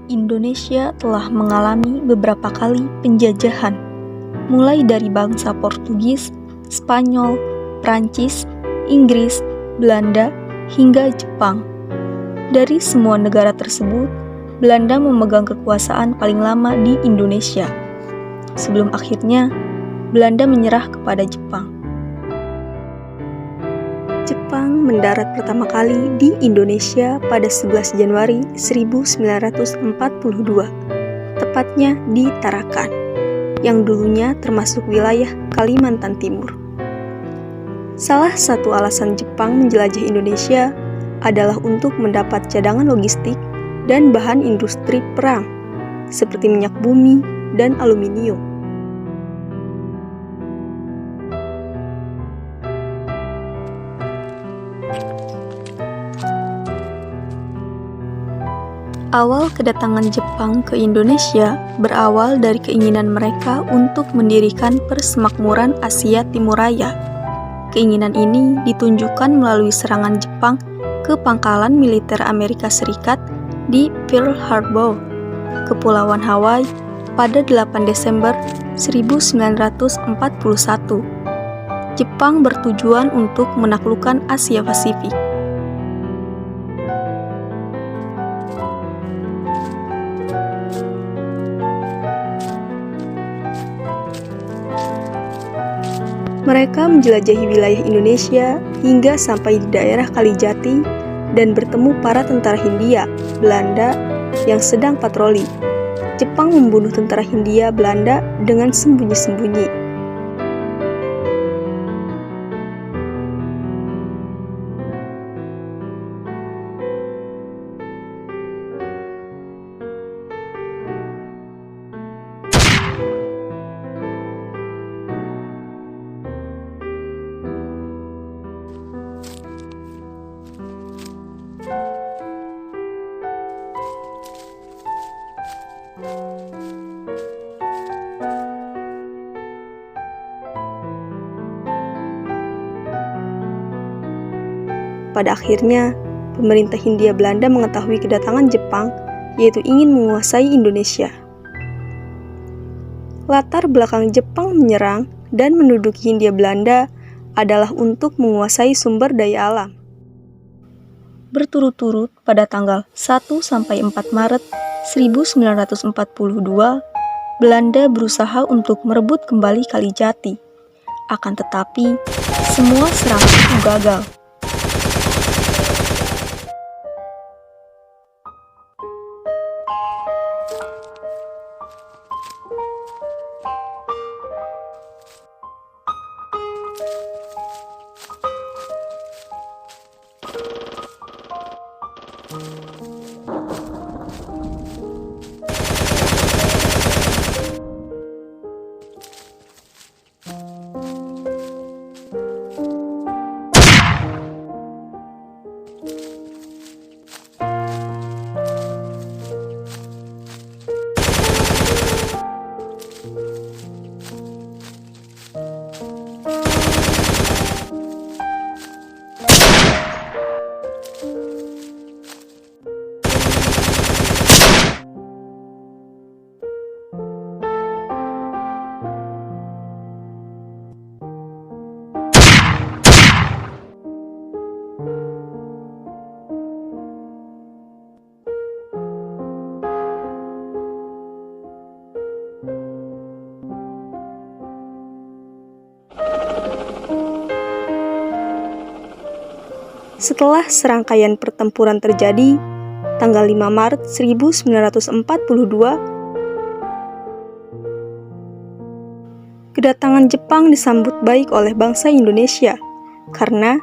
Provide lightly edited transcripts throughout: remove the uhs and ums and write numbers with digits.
Indonesia telah mengalami beberapa kali penjajahan, mulai dari bangsa Portugis, Spanyol, Prancis, Inggris, Belanda, hingga Jepang. Dari semua negara tersebut, Belanda memegang kekuasaan paling lama di Indonesia, sebelum akhirnya Belanda menyerah kepada Jepang. Jepang mendarat pertama kali di Indonesia pada 11 Januari 1942, tepatnya di Tarakan, yang dulunya termasuk wilayah Kalimantan Timur. Salah satu alasan Jepang menjelajah Indonesia adalah untuk mendapat cadangan logistik dan bahan industri perang, seperti minyak bumi dan aluminium. Awal kedatangan Jepang ke Indonesia berawal dari keinginan mereka untuk mendirikan Persemakmuran Asia Timur Raya. Keinginan ini ditunjukkan melalui serangan Jepang ke pangkalan militer Amerika Serikat di Pearl Harbor, Kepulauan Hawaii pada 8 Desember 1941. Jepang bertujuan untuk menaklukkan Asia Pasifik. Mereka menjelajahi wilayah Indonesia hingga sampai di daerah Kalijati dan bertemu para tentara Hindia Belanda yang sedang patroli. Jepang membunuh tentara Hindia Belanda dengan sembunyi-sembunyi. Pada akhirnya, pemerintah Hindia Belanda mengetahui kedatangan Jepang, yaitu ingin menguasai Indonesia. Latar belakang Jepang menyerang dan menduduki Hindia Belanda adalah untuk menguasai sumber daya alam. Berturut-turut pada tanggal 1-4 Maret 1942, Belanda berusaha untuk merebut kembali Kalijati. Akan tetapi, semua serangan itu gagal. Setelah serangkaian pertempuran terjadi, tanggal 5 Maret 1942, kedatangan Jepang disambut baik oleh bangsa Indonesia, karena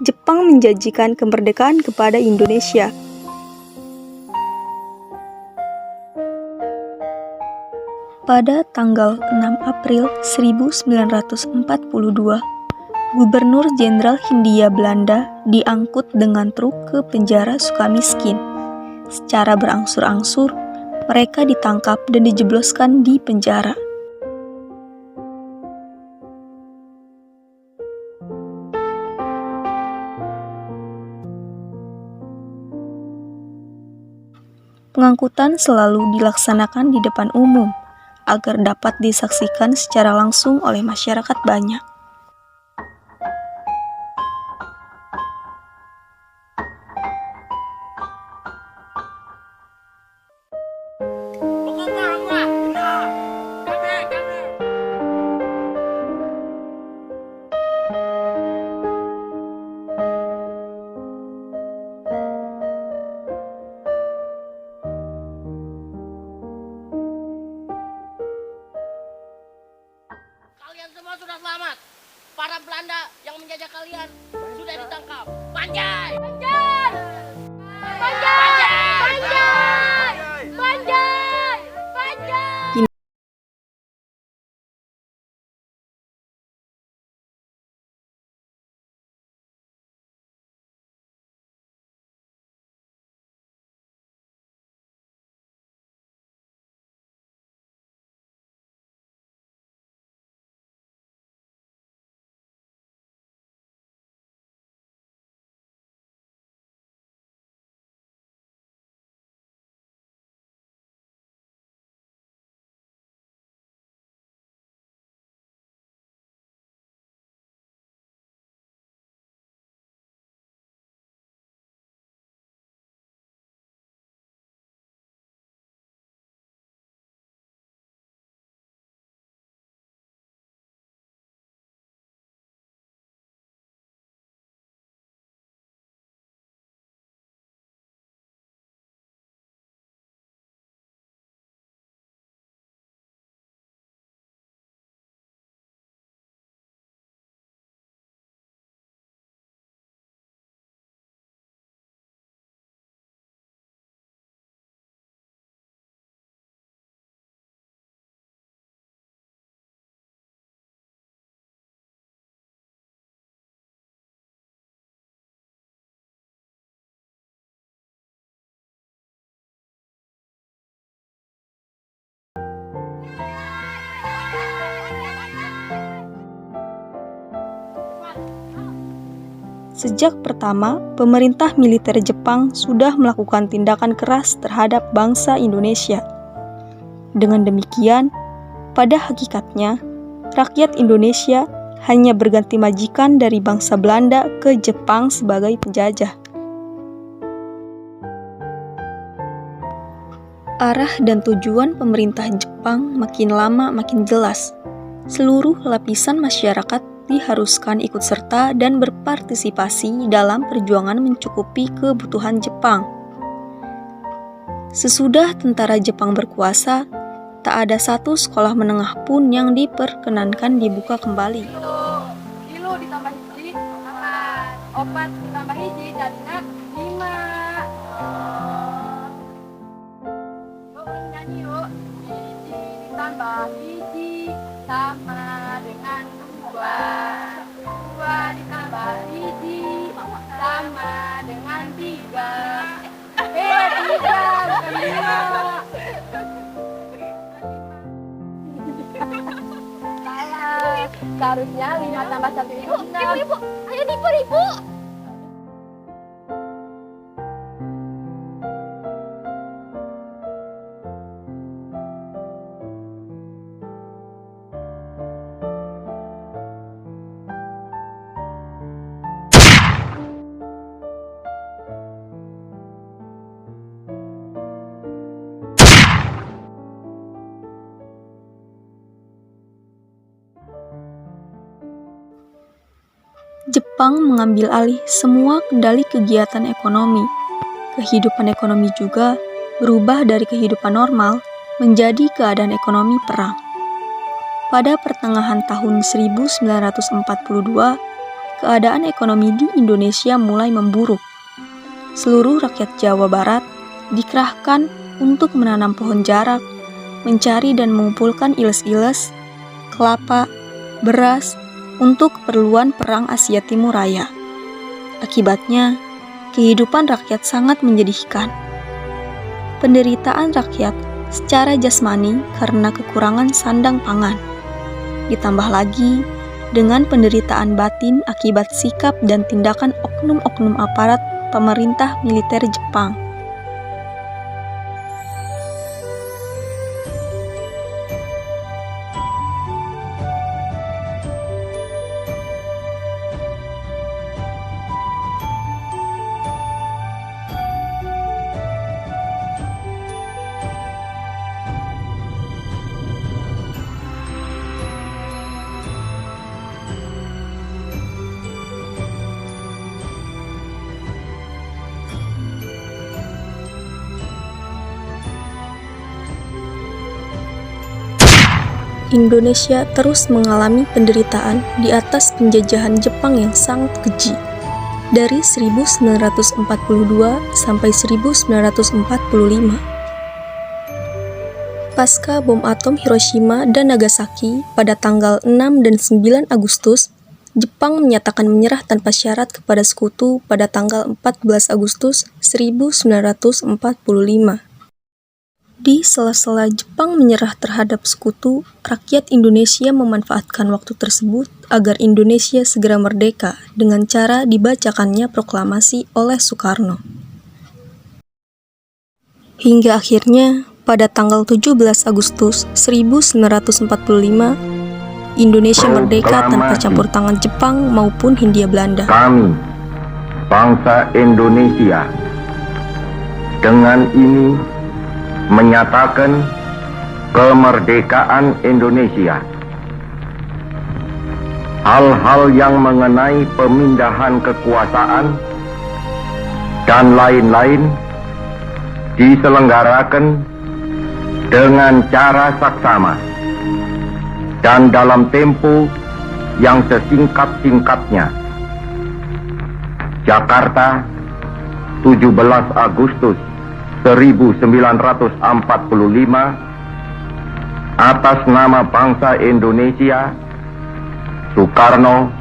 Jepang menjanjikan kemerdekaan kepada Indonesia. Pada tanggal 6 April 1942, Gubernur Jenderal Hindia Belanda diangkut dengan truk ke penjara Sukamiskin. Secara berangsur-angsur, mereka ditangkap dan dijebloskan di penjara. Pengangkutan selalu dilaksanakan di depan umum agar dapat disaksikan secara langsung oleh masyarakat banyak. Kalian semua sudah selamat. Para Belanda yang menjajah kalian sudah ditangkap. Banjai! Banjai! Banjai! Banjai! Banjai! Banjai! Sejak pertama, pemerintah militer Jepang sudah melakukan tindakan keras terhadap bangsa Indonesia. Dengan demikian, pada hakikatnya, rakyat Indonesia hanya berganti majikan dari bangsa Belanda ke Jepang sebagai penjajah. Arah dan tujuan pemerintah Jepang makin lama makin jelas. Seluruh lapisan masyarakat diharuskan ikut serta dan berpartisipasi dalam perjuangan mencukupi kebutuhan Jepang. Sesudah tentara Jepang berkuasa, tak ada satu sekolah menengah pun yang diperkenankan dibuka kembali. Kilo ditambah hiji, 4. Opat ditambah hiji, jadinya 5. Yuk nyanyi yuk. Hiji ditambah hiji sama dengan 2. 2 ditambah hiji sama dengan 3. 3 bukan 5. Salah. Seharusnya 5 tambah 1 itu 6. Ibu, ayo ibu. Jepang mengambil alih semua kendali kegiatan ekonomi. Kehidupan ekonomi juga berubah dari kehidupan normal menjadi keadaan ekonomi perang. Pada pertengahan tahun 1942, keadaan ekonomi di Indonesia mulai memburuk. Seluruh rakyat Jawa Barat dikerahkan untuk menanam pohon jarak, mencari dan mengumpulkan iles-iles, kelapa, beras, untuk keperluan Perang Asia Timur Raya. Akibatnya, kehidupan rakyat sangat menyedihkan. Penderitaan rakyat secara jasmani karena kekurangan sandang pangan. Ditambah lagi dengan penderitaan batin akibat sikap dan tindakan oknum-oknum aparat pemerintah militer Jepang. Indonesia terus mengalami penderitaan di atas penjajahan Jepang yang sangat keji. Dari 1942 sampai 1945. Pasca bom atom Hiroshima dan Nagasaki pada tanggal 6 dan 9 Agustus, Jepang menyatakan menyerah tanpa syarat kepada sekutu pada tanggal 14 Agustus 1945. Di sela-sela Jepang menyerah terhadap sekutu, rakyat Indonesia memanfaatkan waktu tersebut agar Indonesia segera merdeka dengan cara dibacakannya proklamasi oleh Soekarno. Hingga akhirnya, pada tanggal 17 Agustus 1945, Indonesia merdeka tanpa campur tangan Jepang maupun Hindia Belanda. Kami, bangsa Indonesia, dengan ini menyatakan kemerdekaan Indonesia. Hal-hal yang mengenai pemindahan kekuasaan dan lain-lain diselenggarakan dengan cara saksama dan dalam tempo yang sesingkat-singkatnya. Jakarta, 17 Agustus 1945, atas nama bangsa Indonesia, Soekarno,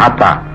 Hatta.